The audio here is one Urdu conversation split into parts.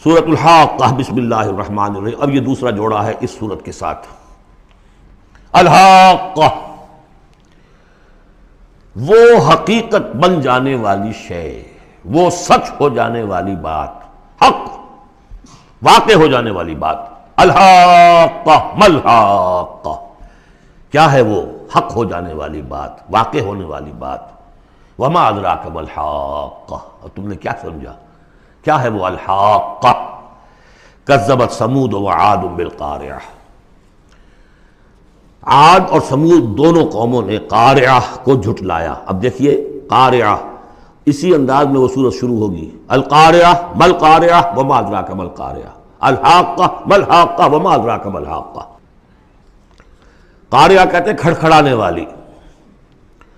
سورۃ الحاقہ بسم اللہ الرحمن الرحیم۔ اب یہ دوسرا جوڑا ہے اس سورت کے ساتھ۔ الحاقہ، وہ حقیقت بن جانے والی شے، وہ سچ ہو جانے والی بات، حق واقع ہو جانے والی بات۔ الحاقہ ملحاقہ، کیا ہے وہ حق ہو جانے والی بات، واقع ہونے والی بات۔ وما ادراک ملحاقہ، اور تم نے کیا سمجھا کیا ہے وہ الحاقہ؟ کذبت ثمود وعاد بالقارعہ، عاد اور سمود دونوں قوموں نے قارعہ کو جھٹلایا۔ اب دیکھیے قارعہ، اسی انداز میں وہ سورت شروع ہوگی۔ القارعہ مل قارعہ وما ادراک مل قارعہ، الحاقہ مل حاقہ وما ادراک مل حاقہ۔ قارعہ کہتے ہیں کھڑکھڑانے والی،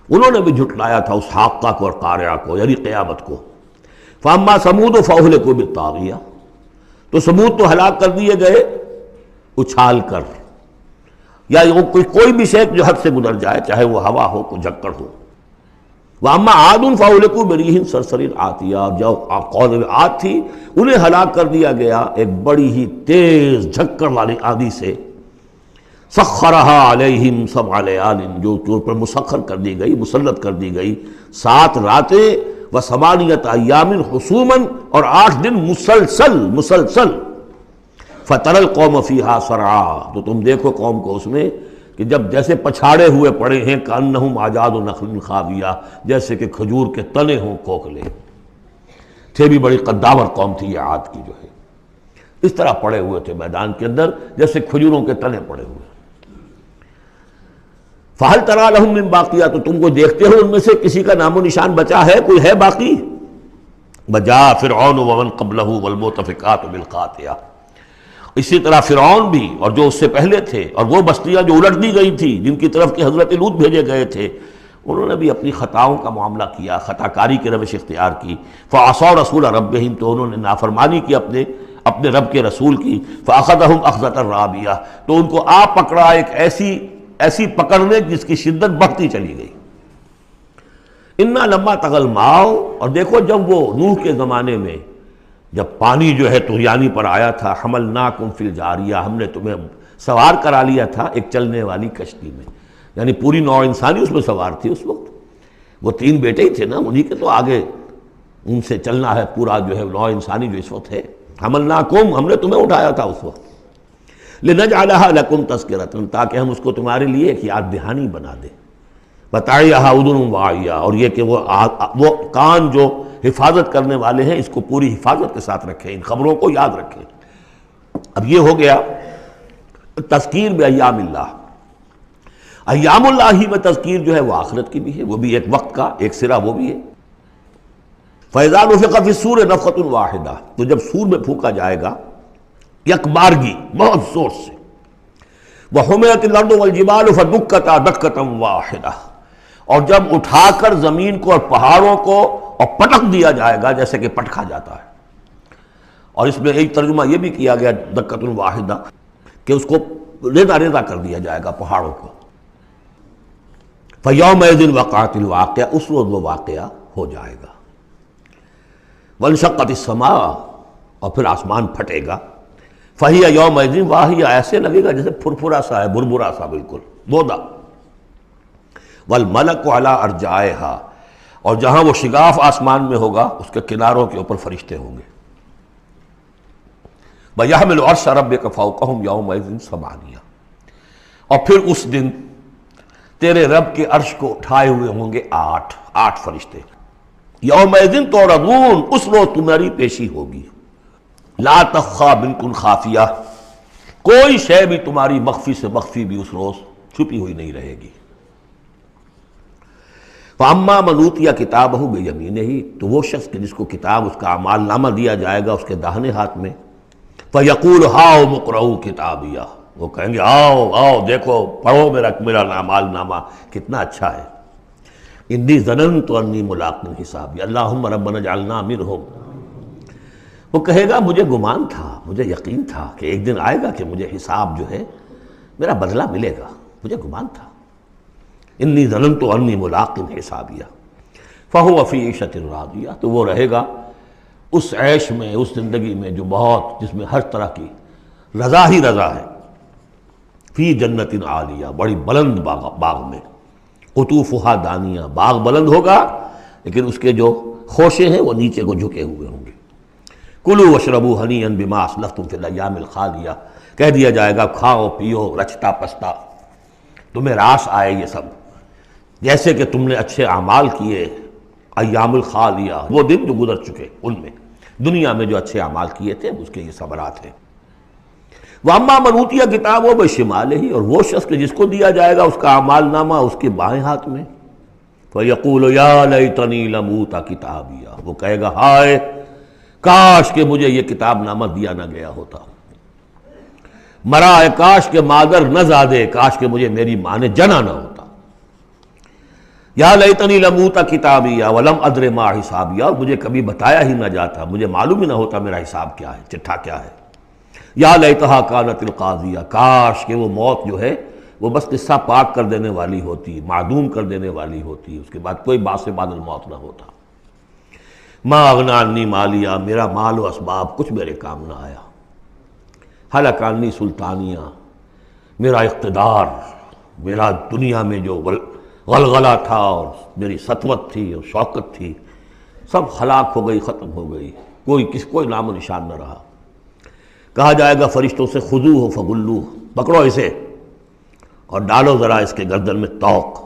انہوں نے بھی جھٹلایا تھا اس حاقہ کو اور قارعہ کو، یعنی قیامت کو۔ فاما ثمود فاہلکوا بالطاغیہ، تو سمود تو ہلاک کر دیے گئے اچھال کر، یا کوئی بھی شے جو حد سے گزر جائے، چاہے وہ ہوا ہو کوئی جھکڑ ہو۔ واما عاد فاہلکوا بريح صرصر عاتیہ، جو قوم عاد تھی انہیں ہلاک کر دیا گیا ایک بڑی ہی تیز جھکڑ والی آندھی سے۔ سخرها علیہم سبع لیال، جو پر مسخر کر دی گئی، مسلط کر دی گئی 7 راتیں وثمانیۃ ایام حسوما، اور 8 دن مسلسل۔ فتر القوم فیہا صرعا، تو تم دیکھو قوم کو اس میں کہ جب جیسے پچھاڑے ہوئے پڑے ہیں، کأنہم اعجاز نخل خاویہ، جیسے کہ کھجور کے تنے ہوں کھوکھلے۔ تھے بھی بڑی قداور قوم تھی یہ عاد کی جو ہے، اس طرح پڑے ہوئے تھے میدان کے اندر جیسے کھجوروں کے تنے پڑے ہوئے۔ فَهَلْ تَرَىٰ لَهُم مِّن بَاقِیَةٍ، تو تم کو دیکھتے ہو ان میں سے کسی کا نام و نشان بچا ہے، کوئی ہے باقی؟ وَجَاءَ فِرْعَوْنُ وَمَن قَبْلَهُ وَالْمُؤْتَفِكَاتُ بِالْخَاطِئَةِ، اسی طرح فرعون بھی اور جو اس سے پہلے تھے، اور وہ بستیاں جو الٹ دی گئی تھی جن کی طرف کہ حضرت لوط بھیجے گئے تھے، انہوں نے بھی اپنی خطاؤں کا معاملہ کیا، خطا کاری کی روش اختیار کی۔ فَعَصَوْا رَسُولَ رَبِّهِمْ، تو انہوں نے نافرمانی کی اپنے رب کے رسول کی۔ فَأَخَذَهُمْ أَخْذَةً رَابِيَةً، تو ان کو آ پکڑا ایک ایسی پکڑنے جس کی شدت بڑھتی چلی گئی۔ اِنَّا لَمَّا طَغَى الْمَاءُ، اور دیکھو جب وہ نوح کے زمانے میں جب پانی جو ہے طغیانی پر آیا تھا، حملناکم فی الجاریہ، ہم نے تمہیں سوار کرا لیا تھا ایک چلنے والی کشتی میں، یعنی پوری نوع انسانی اس میں سوار تھی اس وقت۔ وہ 3 بیٹے ہی تھے نا، انہی کے تو آگے ان سے چلنا ہے پورا جو ہے نوع انسانی جو اس وقت ہے۔ حملناکم، ہم نے تمہیں اٹھایا تھا اس وقت۔ لنجعلها لکم تذکرۃ، تاکہ ہم اس کو تمہارے لیے ایک یاد دہانی بنا دیں۔ بتعیھا اذن واعیہ، اور یہ کہ وہ کان جو حفاظت کرنے والے ہیں اس کو پوری حفاظت کے ساتھ رکھیں، ان خبروں کو یاد رکھیں۔ اب یہ ہو گیا تذکیر بایام اللہ۔ ایام اللہ ہی میں تذکیر جو ہے وہ آخرت کی بھی ہے، وہ بھی ایک وقت کا ایک سرا وہ بھی ہے۔ فَإِذَا نُفِخَ فِي الصُّورِ نَفْخَةٌ وَاحِدَةٌ، تو جب سور میں پھونکا جائے گا یک بارگی بہت زور سے۔ وَحُمِلَتِ الْأَرْضُ وَالْجِبَالُ فَدُكَّتَا دَكَّةً وَاحِدَةً، اور جب اٹھا کر زمین کو اور پہاڑوں کو اور پٹک دیا جائے گا جیسے کہ پٹکا جاتا ہے۔ اور اس میں ایک ترجمہ یہ بھی کیا گیا دَكَّةٌ وَاحِدَةً کہ اس کو ریزہ ریزہ کر دیا جائے گا پہاڑوں کو۔ فَيَوْمَئِذٍ وَقَعَتِ الْوَاقِعَةُ، اس روز وہ واقعہ ہو جائے گا۔ وَانشَقَّتِ السَّمَاءُ، اور پھر آسمان پھٹے گا۔ فَهِيَ يَوْمَئِذٍ وَاهِيَةٌ، ایسے لگے گا جیسے پھرپھرا سا ہے، بھربھرا سا، بالکل بودا۔ وَالْمَلَكُ عَلَىٰ أَرْجَائِهَا، اور جہاں وہ شگاف آسمان میں ہوگا اس کے کناروں کے اوپر فرشتے ہوں گے۔ وَيَحْمِلُ عَرْشَ رَبِّكَ فَوْقَهُمْ يَوْمَئِذٍ ثَمَانِيَةٌ، اور پھر اس دن تیرے رب کے عرش کو اٹھائے ہوئے ہوں گے 8 فرشتے۔ یومئذ تعرضون، اس روز تمہاری پیشی ہوگی۔ لا تخفی منکم خافیہ، کوئی شے بھی تمہاری مخفی سے مخفی بھی اس روز چھپی ہوئی نہیں رہے گی۔ فاما من اوتی کتابہ بیمینہ، تو وہ شخص کہ جس کو کتاب اس کا اعمال نامہ دیا جائے گا اس کے داہنے ہاتھ میں، فیقول ہاؤم اقرؤوا کتابیہ، وہ کہیں گے آؤ دیکھو پڑھو میرا اعمال نامہ کتنا اچھا ہے۔ انی ظننت انی ملاق حسابی اللہم ربنا اجعلنا منہم، وہ کہے گا مجھے گمان تھا، مجھے یقین تھا کہ ایک دن آئے گا کہ مجھے حساب جو ہے میرا بدلہ ملے گا، مجھے گمان تھا۔ انی ظننت انی ملاق حسابیہ فہو فی عیشۃ راضیہ، تو وہ رہے گا اس عیش میں، اس زندگی میں جو بہت، جس میں ہر طرح کی رضا ہی رضا ہے، فی جنت عالیہ، بڑی بلند باغ میں، قطوفہا دانیہ، باغ بلند ہوگا لیکن اس کے جو خوشے ہیں وہ نیچے کو جھکے ہوئے ہوں گے۔ کلوا واشربوا ہنیئا بما اسلفتم فی الایام الخالیہ، کہہ دیا جائے گا کھاؤ پیو رچتا پستا، تمہیں راس آئے یہ سب، جیسے کہ تم نے اچھے اعمال کیے ایام الخالیہ، وہ دن جو گزر چکے، ان میں دنیا میں جو اچھے اعمال کیے تھے اس کے یہ ثمرات ہیں۔ وَأَمَّا مَنْ أُوتِيَ كِتَابَهُ بِشِمَالِهِ، اور وہ شخص کہ جس کو دیا جائے گا اس کا اعمال نامہ اس کے بائیں ہاتھ میں، فَيَقُولُ يَا لَيْتَنِي لَمْ أُوتَ كِتَابِيَهْ، وہ کہے گا ہائے کاش کہ مجھے یہ کتاب نامہ دیا نہ گیا ہوتا، مرائے کاش کہ مادر نہ زادے، کاش کہ مجھے میری ماں نے جنا نہ ہوتا، یا لیتنی لم اوت کتابیہ ولم ادر ما حسابیہ، اور مجھے کبھی بتایا ہی نہ جاتا، مجھے معلوم ہی نہ ہوتا میرا حساب کیا ہے، چٹھا کیا ہے۔ یا لیتہا کانت القاضیہ، کاش کہ وہ موت جو ہے وہ بس قصہ پاک کر دینے والی ہوتی، معدوم کر دینے والی ہوتی، اس کے بعد کوئی باعث بعد الموت نہ ہوتا۔ ما اغنی عنی مالیہ، میرا مال و اسباب کچھ میرے کام نہ آیا، ہلک عنی سلطانیہ، میرا اقتدار، میرا دنیا میں جو غلغلہ تھا اور میری سطوت تھی اور شوکت تھی، سب ہلاک ہو گئی، ختم ہو گئی، کوئی نام و نشان نہ رہا۔ کہا جائے گا فرشتوں سے خذوہ فغلوہ، پکڑو اسے اور ڈالو ذرا اس کے گردن میں طوق،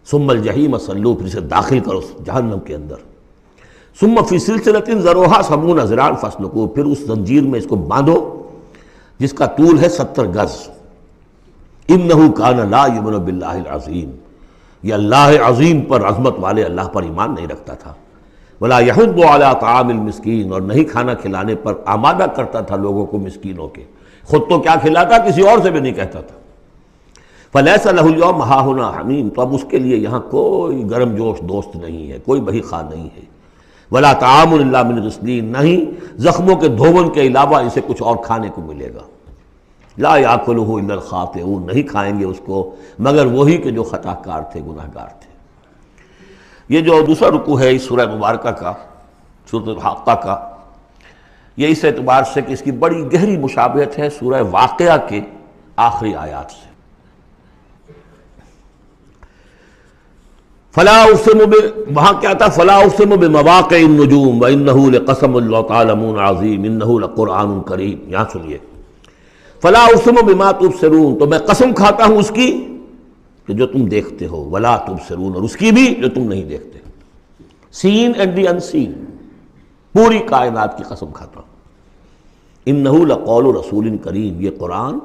ثم الجحیم صلوہ، پھر اسے داخل کرو جہنم کے اندر، ثم فی سلسلۃ ذرعہا 70 ذراعا فاسلکوہ، پھر اس زنجیر میں اس کو باندھو جس کا طول ہے 70 گز، انہ کان لا یؤمن باللہ العظیم، یہ اللہ عظیم پر، عظمت والے اللہ پر ایمان نہیں رکھتا تھا، ولا یحض علی طعام المسکین، اور نہیں کھانا کھلانے پر آمادہ کرتا تھا لوگوں کو مسکینوں کے، خود تو کیا کھلاتا کسی اور سے بھی نہیں کہتا تھا۔ فلیس لہ اليوم ہاہنا حمیم، تو اب اس کے لیے یہاں کوئی گرم جوش دوست نہیں ہے، کوئی بہی خواہ نہیں ہے، ولا طعام الا من غسلین، نہیں زخموں کے دھون کے علاوہ اسے کچھ اور کھانے کو ملے گا، لا یاکلہ الا الخاطئون، نہیں کھائیں گے اس کو مگر وہی کہ جو خطا کار تھے، گناہ گار تھے۔ یہ جو دوسرا رکوع ہے اس سورہ مبارکہ کا، سورۃ الحاقہ کا، یہ اس اعتبار سے کہ اس کی بڑی گہری مشابہت ہے سورہ واقعہ کے آخری آیات سے۔ فلا اقسم وہاں کیا تھا، فلا اقسم بمواقع النجوم وانہ لقسم لو تعلمون عظیم انہ لقرآن کریم، یہاں سنیے، فلا اقسم بما تبصرون، تو میں قسم کھاتا ہوں اس کی کہ جو تم دیکھتے ہو، ولا تبصرون، اور اس کی بھی جو تم نہیں دیکھتے، سین اینڈ دی ان سین، پوری کائنات کی قسم کھاتا ہوں۔ انہ لقول رسول کریم، یہ قرآن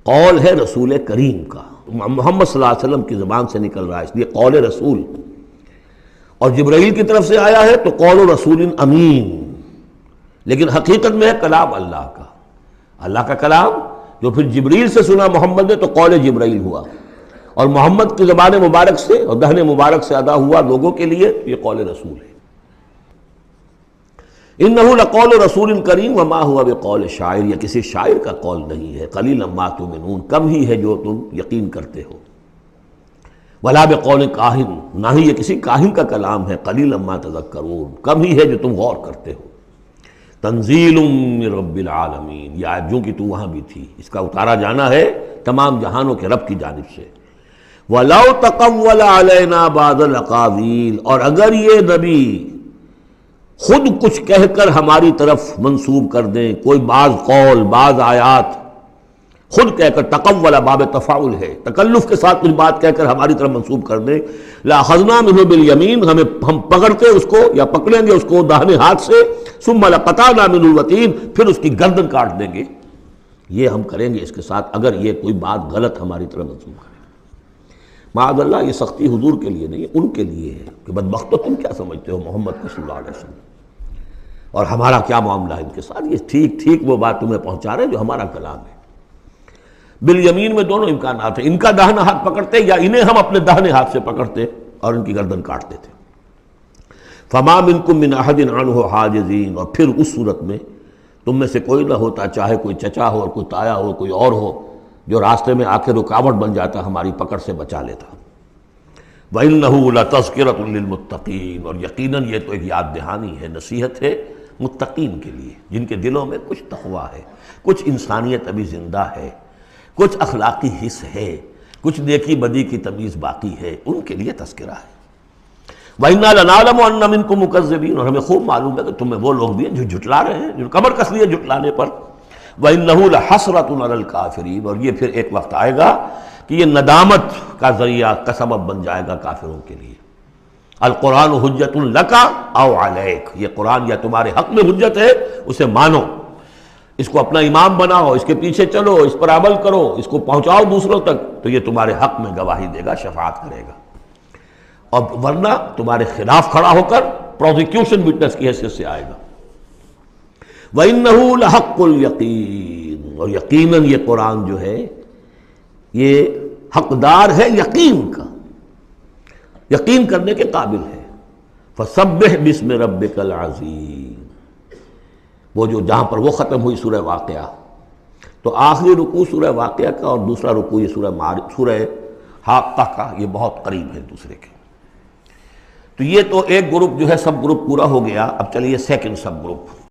قول ہے رسول کریم کا، محمد صلی اللہ علیہ وسلم کی زبان سے نکل رہا ہے، اس لیے قول رسول، اور جبرائیل کی طرف سے آیا ہے تو قول رسول امین، لیکن حقیقت میں ہے کلام اللہ کا، اللہ کا کلام جو پھر جبریل سے سنا محمد نے تو قول جبرائیل ہوا، اور محمد کی زبان مبارک سے اور دہن مبارک سے ادا ہوا لوگوں کے لیے، یہ قول رسول ہے۔ انہ لقول رسول کریم وما هو بقول شاعر، یہ کسی شاعر کا قول نہیں ہے، قلیلا ما تؤمنون، کم ہی ہے جو تم یقین کرتے ہو، ولا بقول کاہن، نہ ہی یہ کسی کاہن کا کلام ہے، قلیلا ما تذکرون، کم ہی ہے جو تم غور کرتے ہو۔ تنزیل من رب العالمین، یہ آیت جو کہ تو وہاں بھی تھی، اس کا اتارا جانا ہے تمام جہانوں کے رب کی جانب سے۔ وَلَوْ تَقَوَّلَ عَلَيْنَا بَعْضَ الْأَقَاوِيلِ، اور اگر یہ نبی خود کچھ کہہ کر ہماری طرف منسوب کر دیں، کوئی بعض قول، بعض آیات خود کہہ کر، تقول باب تفاعل ہے، تکلف کے ساتھ کچھ بات کہہ کر ہماری طرف منسوب کر دیں، لَأَخَذْنَا مِنْهُ بِالْيَمِينِ، ہم پکڑتے اس کو یا پکڑیں گے اس کو داہنے ہاتھ سے، ثُمَّ لَقَطَعْنَا مِنْهُ الْوَتِينَ، پھر اس کی گردن کاٹ دیں گے، یہ ہم کریں گے اس کے ساتھ اگر یہ کوئی بات غلط ہماری طرف منسوب کرے۔ معاذ اللہ، یہ سختی حضور کے لیے نہیں ہے، ان کے لیے ہے کہ بدبختو تم کیا سمجھتے ہو محمد کو صلی اللہ علیہ وسلم، اور ہمارا کیا معاملہ ہے ان کے ساتھ، یہ ٹھیک ٹھیک وہ بات تمہیں پہنچا رہے جو ہمارا کلام ہے۔ بالیمین میں دونوں امکانات ہیں، ان کا داہنا ہاتھ پکڑتے یا انہیں ہم اپنے داہنے ہاتھ سے پکڑتے اور ان کی گردن کاٹتے تھے۔ فما منکم من احد عنہ حاجزین، اور پھر اس صورت میں تم میں سے کوئی نہ ہوتا، چاہے کوئی چچا ہو اور کوئی تایا ہو، کوئی اور ہو، جو راستے میں آ کے رکاوٹ بن جاتا، ہماری پکڑ سے بچا لیتا۔ وَإِنَّهُ لَتَذْكِرَةٌ لِّلْمُتَّقِينَ، اور یقیناً یہ تو ایک یاد دہانی ہے، نصیحت ہے متقین کے لیے، جن کے دلوں میں کچھ تقویٰ ہے، کچھ انسانیت ابھی زندہ ہے، کچھ اخلاقی حس ہے، کچھ نیکی بدی کی تمیز باقی ہے، ان کے لیے تذکرہ ہے۔ وَإِنَّا لَنَعْلَمُ أَنَّ مِنكُم مُكَذِّبِينَ، اور ہمیں خوب معلوم ہے کہ تم میں وہ لوگ بھی ہیں جو جھٹلا رہے ہیں، جو کمر کس لیے جھٹلانے پر۔ وَإِنَّهُ لَحَسْرَةٌ عَلَى الْكَافِرِينَ، اور یہ پھر ایک وقت آئے گا کہ یہ ندامت کا ذریعہ کا سبب بن جائے گا کافروں کے لیے۔ القرآن حجت لک او علیک، یہ قرآن یا تمہارے حق میں حجت ہے، اسے مانو، اس کو اپنا امام بناؤ، اس کے پیچھے چلو، اس پر عمل کرو، اس کو پہنچاؤ دوسروں تک، تو یہ تمہارے حق میں گواہی دے گا، شفاعت کرے گا، اور ورنہ تمہارے خلاف کھڑا ہو کر پروزیکیوشن وٹنس کی حیثیت سے آئے گا۔ وَإِنَّهُ لَحَقُّ الْيَقِينِ، اور یقیناً یہ قرآن جو ہے یہ حقدار ہے یقین کا، یقین کرنے کے قابل ہے۔ فَسَبِّحْ بِاسْمِ رَبِّكَ الْعَظِيمِ، وہ جو جہاں پر وہ ختم ہوئی سورہ واقعہ، تو آخری رکوع سورہ واقعہ کا اور دوسرا رکوع یہ سورہ حاقہ کا، یہ بہت قریب ہے دوسرے کے۔ تو یہ تو ایک گروپ جو ہے سب گروپ پورا ہو گیا، اب چلیے سیکنڈ سب گروپ۔